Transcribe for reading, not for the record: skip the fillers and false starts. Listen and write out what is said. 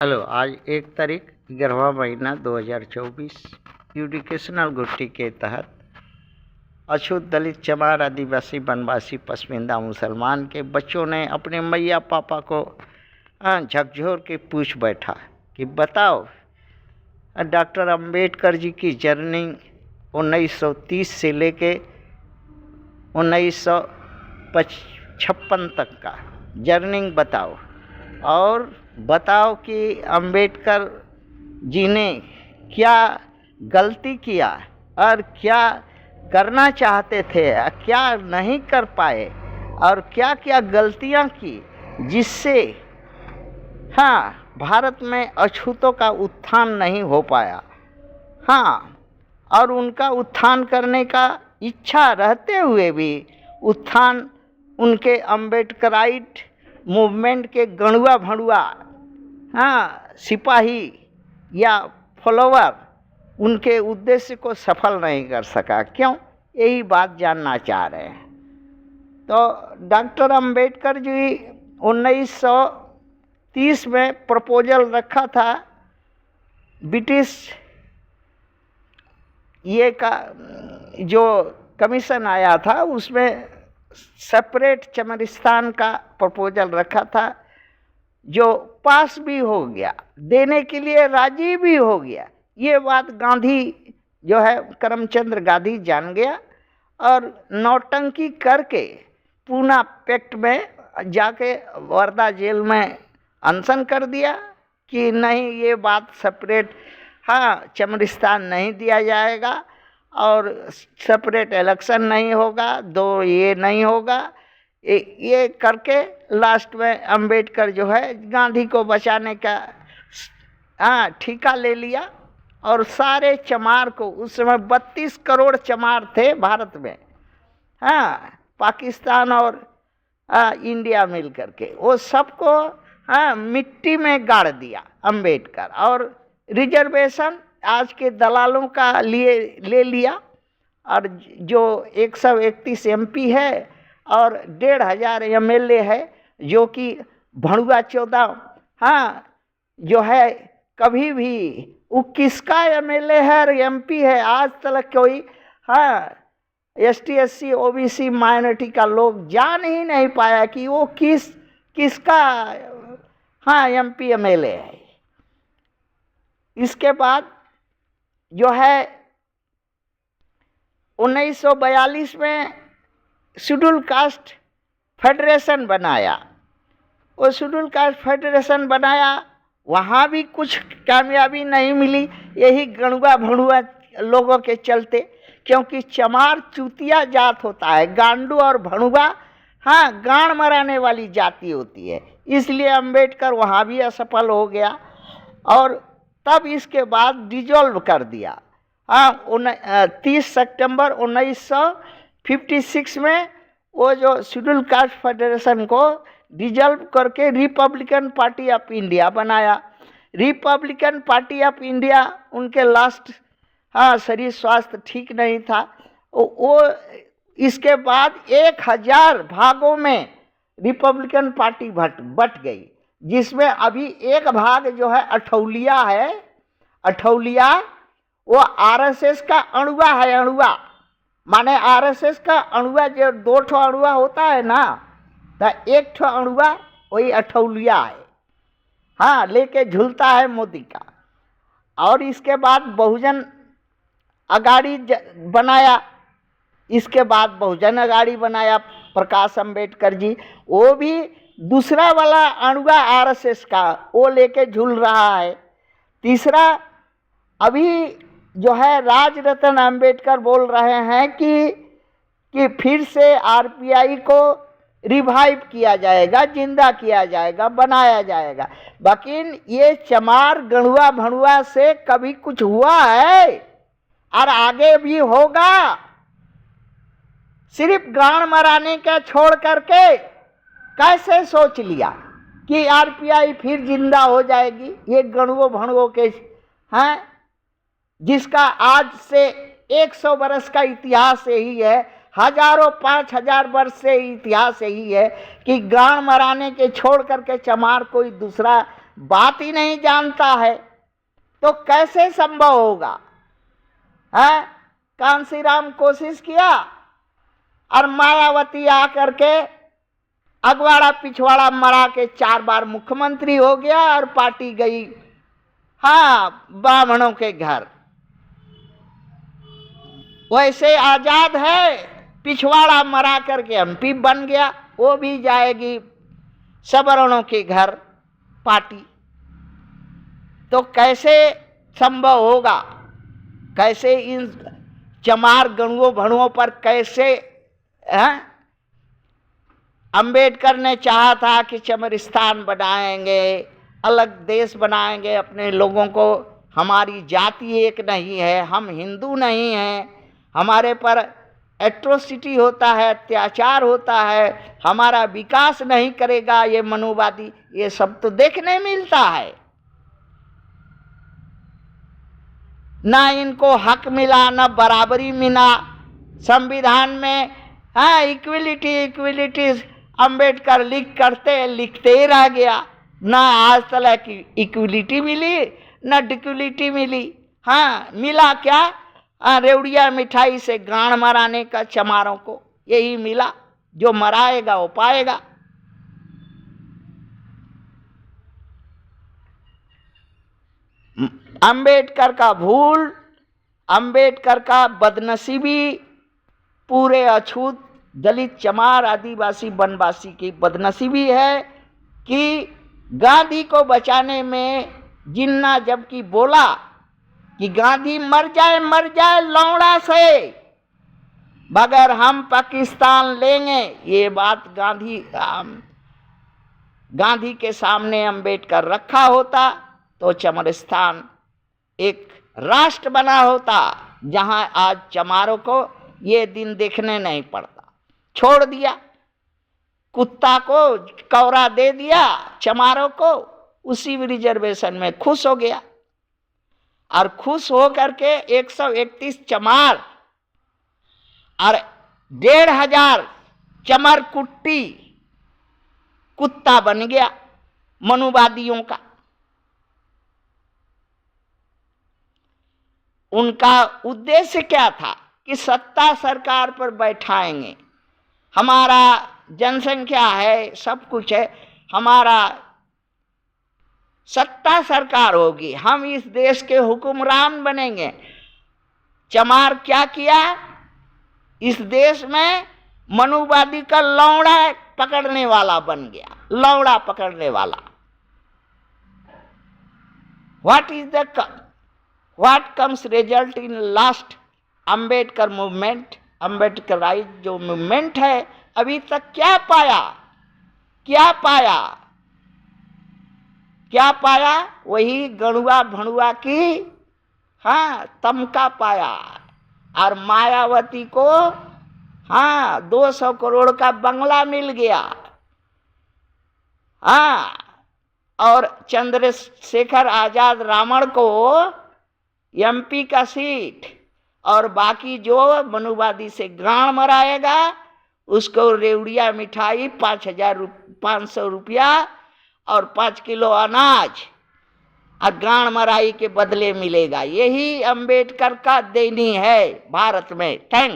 Hello, आज 1 तारीख 11वां महीना 2024 एजुकेशनल गुट्टी के तहत अछूत दलित चमार आदिवासी वनवासी पसमिंदा मुसलमान के बच्चों ने अपने मैया पापा को झकझोर के पूछ बैठा कि बताओ डॉक्टर अंबेडकर जी की जर्नी 1930 से लेके 1956 तक का जर्नी बताओ और बताओ कि अंबेडकर जी ने क्या गलती किया और क्या करना चाहते थे, क्या नहीं कर पाए और क्या क्या गलतियां की जिससे भारत में अछूतों का उत्थान नहीं हो पाया। और उनका उत्थान करने का इच्छा रहते हुए भी उत्थान उनके अम्बेडकराइट मूवमेंट के गणुआ भणुआ सिपाही या फॉलोवर उनके उद्देश्य को सफल नहीं कर सका। क्यों? यही बात जानना चाह रहे हैं। तो डॉक्टर अंबेडकर जी 1930 में प्रपोजल रखा था ब्रिटिश ये का जो कमीशन आया था उसमें सेपरेट चमरिस्तान का प्रपोजल रखा था, जो पास भी हो गया, देने के लिए राजी भी हो गया। ये बात गांधी जो है करमचंद गांधी जान गया और नौटंकी करके पूना पैक्ट में जाके वर्धा जेल में अनशन कर दिया कि नहीं, ये बात सेपरेट चमरिस्तान नहीं दिया जाएगा और सेपरेट इलेक्शन नहीं होगा, दो ये नहीं होगा। ये करके लास्ट में अंबेडकर जो है गांधी को बचाने का ठेका ले लिया और सारे चमार को, उस समय 32 करोड़ चमार थे भारत में, पाकिस्तान और इंडिया मिल करके, वो सबको मिट्टी में गाड़ दिया अंबेडकर और रिजर्वेशन आज के दलालों का लिए ले लिया। और जो 131 MP है और 1,500 MLA है, जो कि भणुआ 14 जो है कभी भी वो किसका MLA है और MP है, आज तक कोई ST SC OBC माइनॉरिटी का लोग जान ही नहीं पाया कि वो किसका MP MLA है। इसके बाद जो है 1942 में शेड्यूल कास्ट फेडरेशन बनाया। वो शेड्यूल कास्ट फेडरेशन बनाया, वहाँ भी कुछ कामयाबी नहीं मिली, यही गणुआ भणुआ लोगों के चलते, क्योंकि चमार चूतिया जात होता है, गांडू और भणुआ गांड मराने वाली जाति होती है, इसलिए अंबेडकर वहाँ भी असफल हो गया। और तब इसके बाद डिजोल्व कर दिया 30 सितंबर 1956 में वो जो शेड्यूल कास्ट फेडरेशन को डिजोल्व करके रिपब्लिकन पार्टी ऑफ इंडिया बनाया। रिपब्लिकन पार्टी ऑफ इंडिया उनके लास्ट शरीर स्वास्थ्य ठीक नहीं था, वो इसके बाद 1000 भागों में रिपब्लिकन पार्टी बट गई, जिसमें अभी एक भाग जो है अठौलिया है। अठौलिया वो RSS का अणुआ है, अणुआ माने RSS का अणुआ, जो 2 ठो अणुआ होता है ना, तो 1 ठो अणुआ वही अठौलिया है, लेके झूलता है मोदी का। और इसके बाद बहुजन अगाड़ी बनाया, इसके बाद बहुजन अगाड़ी बनाया प्रकाश अंबेडकर जी, वो भी दूसरा वाला अणुआ RSS का वो लेके झूल रहा है। तीसरा अभी जो है राजरत्न अंबेडकर बोल रहे हैं कि फिर से RPI को रिवाइव किया जाएगा, जिंदा किया जाएगा, बनाया जाएगा। बाकी ये चमार गणुआ भणुआ से कभी कुछ हुआ है और आगे भी होगा? सिर्फ गांड मराने का छोड़ करके कैसे सोच लिया कि RPI फिर जिंदा हो जाएगी? ये गणुओं भणुओं के जिसका आज से 100 वर्ष का इतिहास यही है, हजारों 5000 वर्ष से इतिहास यही है कि गांड मराने के छोड़ करके चमार कोई दूसरा बात ही नहीं जानता है तो कैसे संभव होगा? है कांसीराम कोशिश किया और मायावती आकर के अगवाड़ा पिछवाड़ा मरा के 4 बार मुख्यमंत्री हो गया और पार्टी गई ब्राह्मणों के घर। वैसे आजाद है, पिछवाड़ा मरा करके एमपी बन गया, वो भी जाएगी सवर्णों के घर पार्टी। तो कैसे संभव होगा? कैसे इन चमार गणुओं भणुओं पर कैसे अंबेडकर ने चाहा था कि चमरिस्तान बनाएंगे, अलग देश बनाएंगे अपने लोगों को, हमारी जाति एक नहीं है, हम हिंदू नहीं हैं, हमारे पर एट्रोसिटी होता है, अत्याचार होता है, हमारा विकास नहीं करेगा ये मनुवादी। ये सब तो देखने मिलता है। ना इनको हक मिला, ना बराबरी मिला। संविधान में इक्विलिटी अंबेडकर लिखते ही रह गया। ना आज तक की इक्विलिटी मिली, ना डिक्विलिटी मिली। मिला क्या? रेवड़िया मिठाई से गांड मराने का चमारों को, यही मिला। जो मराएगा वो पाएगा। अंबेडकर का भूल, अंबेडकर का बदनसीबी, पूरे अछूत दलित चमार आदिवासी वनवासी की बदनसीबी है कि गांधी को बचाने में जिन्ना जबकि बोला कि गांधी मर जाए लौड़ा से, मगर हम पाकिस्तान लेंगे। ये बात गांधी के सामने अंबेडकर रखा होता तो चमरिस्तान एक राष्ट्र बना होता, जहां आज चमारों को ये दिन देखने नहीं पड़ता। छोड़ दिया, कुत्ता को कौरा दे दिया चमारों को, उसी रिजर्वेशन में खुश हो गया। और खुश हो करके 131 चमार और 1500 चमर कुट्टी कुत्ता बन गया मनुवादियों का। उनका उद्देश्य क्या था? कि सत्ता सरकार पर बैठाएंगे, हमारा जनसंख्या है, सब कुछ है, हमारा सत्ता सरकार होगी, हम इस देश के हुक्मरान बनेंगे। चमार क्या किया? इस देश में मनुवादी का लौड़ा पकड़ने वाला बन गया, लौड़ा पकड़ने वाला। what comes result in last Ambedkar movement, अंबेडकराइज जो मूवमेंट है, अभी तक क्या पाया? वही गणुआ भणुआ की तमका पाया। और मायावती को 200 करोड़ का बंगला मिल गया। और चंद्रशेखर आजाद रावण को एमपी का सीट, और बाकी जो मनुवादी से गांड मराएगा उसको रेवड़िया मिठाई 500 रुपया और 5 किलो अनाज और गांड मराई के बदले मिलेगा। यही अंबेडकर का देनी है भारत में। थैंक